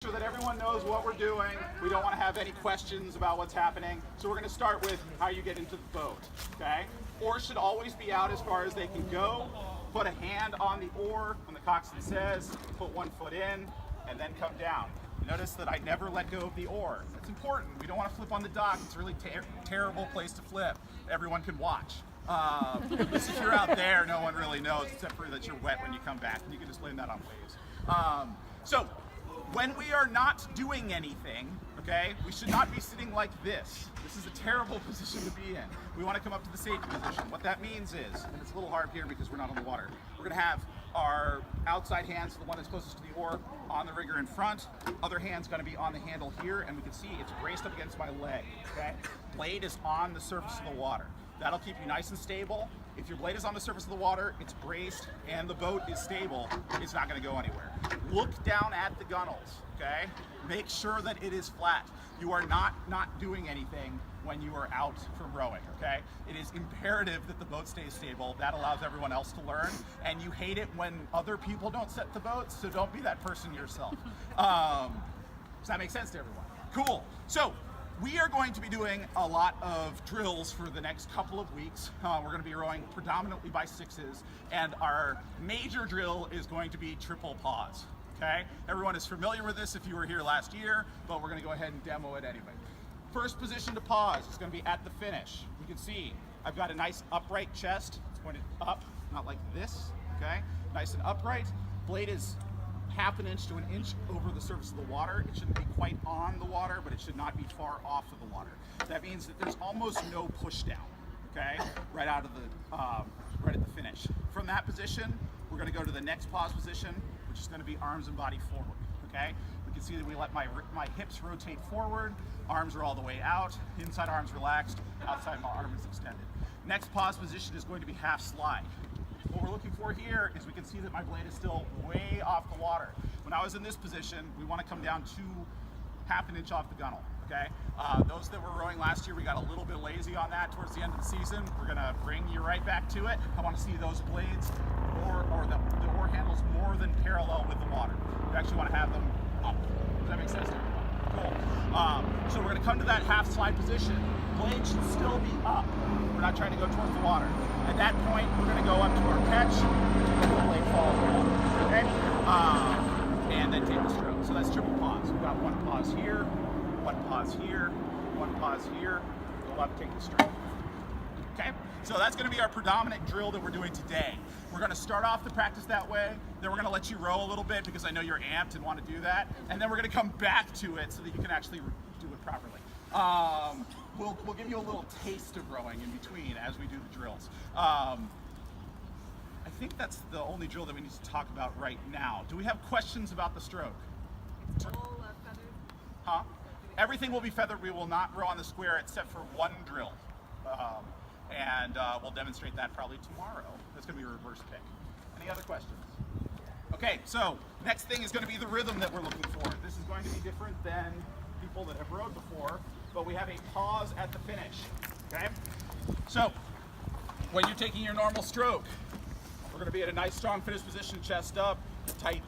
Sure that everyone knows what we're doing. We don't want to have any questions about what's happening. So we're going to start with how you get into the boat, okay? Oars should always be out as far as they can go. Put a hand on the oar when the coxswain says, put 1 foot in, and then come down. Notice that I never let go of the oar. It's important. We don't want to flip on the dock. It's a really terrible place to flip. Everyone can watch. If you're out there, no one really knows, except for that you're wet when you come back, and you can just blame that on waves. So when we are not doing anything, okay, we should not be sitting like this. This is a terrible position to be in. We want to come up to the safety position. What that means is, and it's a little hard here because we're not on the water, we're going to have our outside hands, the one that's closest to the oar, on the rigger in front. Other hand's going to be on the handle here, and we can see it's braced up against my leg, okay? Blade is on the surface of the water. That'll keep you nice and stable. If your blade is on the surface of the water, it's braced, and the boat is stable, it's not going to go anywhere. Look down at the gunnels, okay? Make sure that it is flat. You are not doing anything when you are out from rowing, okay? It is imperative that the boat stays stable. That allows everyone else to learn, and you hate it when other people don't set the boat, so don't be that person yourself. Does that make sense to everyone? Cool. So, we are going to be doing a lot of drills for the next couple of weeks. We're going to be rowing predominantly by sixes, and our major drill is going to be triple pause, okay? Everyone is familiar with this if you were here last year, but we're going to go ahead and demo it anyway. First position to pause is going to be at the finish. You can see I've got a nice upright chest. It's pointed up, not like this, okay? Nice and upright. Blade is 1/2 inch to 1 inch over the surface of the water. It shouldn't be quite on the water, but it should not be far off of the water. That means that there's almost no push down, okay? Right out of the, right at the finish. From that position, we're gonna go to the next pause position, which is gonna be arms and body forward, okay? We can see that we let my hips rotate forward, arms are all the way out, inside arms relaxed, outside my arm is extended. Next pause position is going to be half slide. What we're looking for here is we can see that my blade is still way off the water. When I was in this position, we want to come down to 1/2 inch off the gunnel, okay? Those that were rowing last year, we got a little bit lazy on that towards the end of the season. We're gonna bring you right back to it. I want to see those blades or the oar handles more than parallel with the water. You actually want to have them up. Does that make sense to everyone? Cool. So we're gonna come to that half slide position. Blade should still be up. We're not trying to go towards the water. At that point, we're going to go up to our catch, and the blade falls down, okay? And then take the stroke. So that's triple pause. We've got 1 pause here, 1 pause here, 1 pause here, go up, take the stroke. Okay? So that's going to be our predominant drill that we're doing today. We're going to start off the practice that way, then we're going to let you row a little bit because I know you're amped and want to do that, and then we're going to come back to it so that you can actually do it properly. We'll give you a little taste of rowing in between as we do the drills. I think that's the only drill that we need to talk about right now. Do we have questions about the stroke? It's all feathered? Huh? Everything will be feathered. We will not row on the square except for 1 drill. We'll demonstrate that probably tomorrow. That's going to be a reverse pick. Any other questions? Okay, so next thing is going to be the rhythm that we're looking for. This is going to be different than people that have rowed before, but we have a pause at the finish, okay? So, when you're taking your normal stroke, we're gonna be at a nice strong finish position, chest up, tight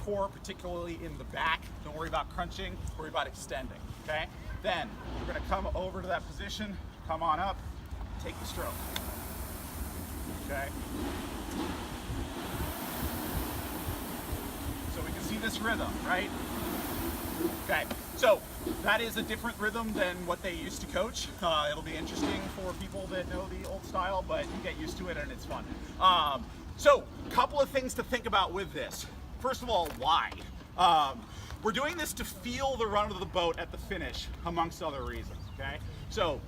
core, particularly in the back. Don't worry about crunching, worry about extending, okay? Then, we're gonna come over to that position, come on up, take the stroke, okay? So we can see this rhythm, right? Okay, so that is a different rhythm than what they used to coach. It'll be interesting for people that know the old style, but you get used to it and it's fun. So, a couple of things to think about with this. First of all, why? We're doing this to feel the run of the boat at the finish, amongst other reasons, okay? So,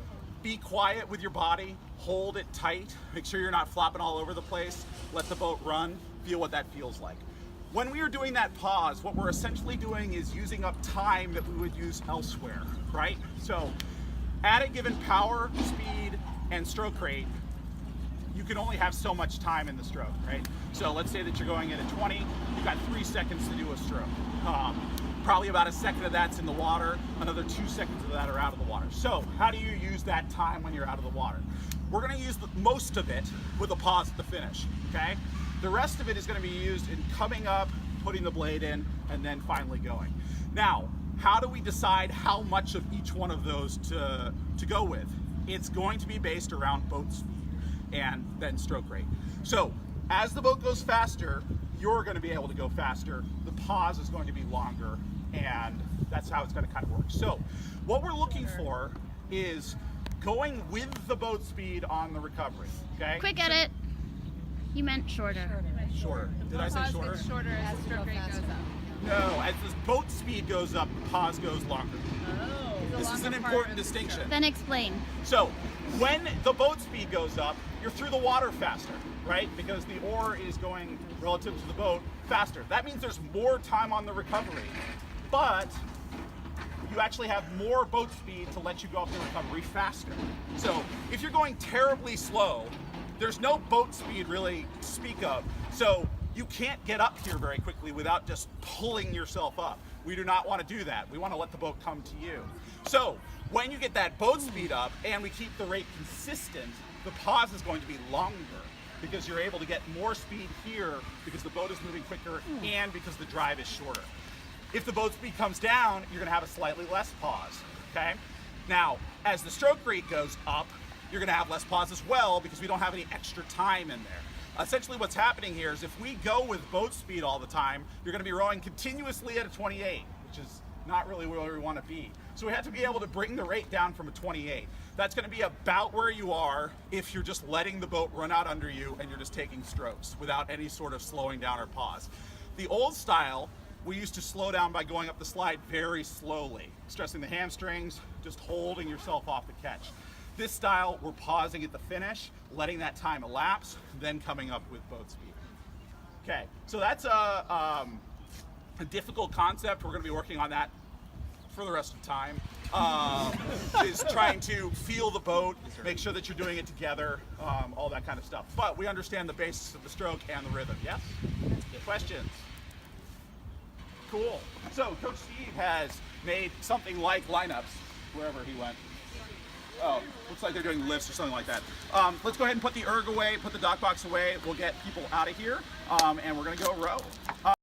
be quiet with your body, hold it tight, make sure you're not flopping all over the place, let the boat run, feel what that feels like. When we are doing that pause, what we're essentially doing is using up time that we would use elsewhere, right? So at a given power, speed, and stroke rate, you can only have so much time in the stroke, right? So let's say that you're going at a 20, you've got 3 seconds to do a stroke. Probably about 1 second of that's in the water, another 2 seconds of that are out of the water. So how do you use that time when you're out of the water? We're gonna use most of it with a pause at the finish, okay? The rest of it is going to be used in coming up, putting the blade in, and then finally going. Now, how do we decide how much of each one of those to go with? It's going to be based around boat speed and then stroke rate. So as the boat goes faster, you're going to be able to go faster. The pause is going to be longer, and that's how it's going to kind of work. So what we're looking for is going with the boat speed on the recovery. Okay? Quick edit. You meant shorter. Shorter. Did I say Pause shorter? gets shorter as the stroke rate goes up. No, as the boat speed goes up, the pause goes longer. This is an important distinction. Then explain. So, when the boat speed goes up, you're through the water faster, right? Because the oar is going relative to the boat faster. That means there's more time on the recovery, but you actually have more boat speed to let you go up the recovery faster. So, if you're going terribly slow, there's no boat speed really to speak of. So, you can't get up here very quickly without just pulling yourself up. We do not want to do that. We want to let the boat come to you. So when you get that boat speed up and we keep the rate consistent, the pause is going to be longer because you're able to get more speed here because the boat is moving quicker and because the drive is shorter. If the boat speed comes down, you're going to have a slightly less pause. Okay? Now, as the stroke rate goes up, you're going to have less pause as well because we don't have any extra time in there. Essentially what's happening here is if we go with boat speed all the time, you're going to be rowing continuously at a 28, which is not really where we want to be. So we have to be able to bring the rate down from a 28. That's going to be about where you are if you're just letting the boat run out under you and you're just taking strokes without any sort of slowing down or pause. The old style, we used to slow down by going up the slide very slowly, stressing the hamstrings, just holding yourself off the catch. This style, we're pausing at the finish, letting that time elapse, then coming up with boat speed. Okay, so that's a difficult concept. We're going to be working on that for the rest of the time. Is trying to feel the boat, make sure that you're doing it together, all that kind of stuff. But we understand the basis of the stroke and the rhythm. Yes? Questions? Cool. So Coach Steve has made something like lineups wherever he went. Oh, looks like they're doing lifts or something like that. Let's go ahead and put the erg away, put the dock box away. We'll get people out of here, and we're going to go row.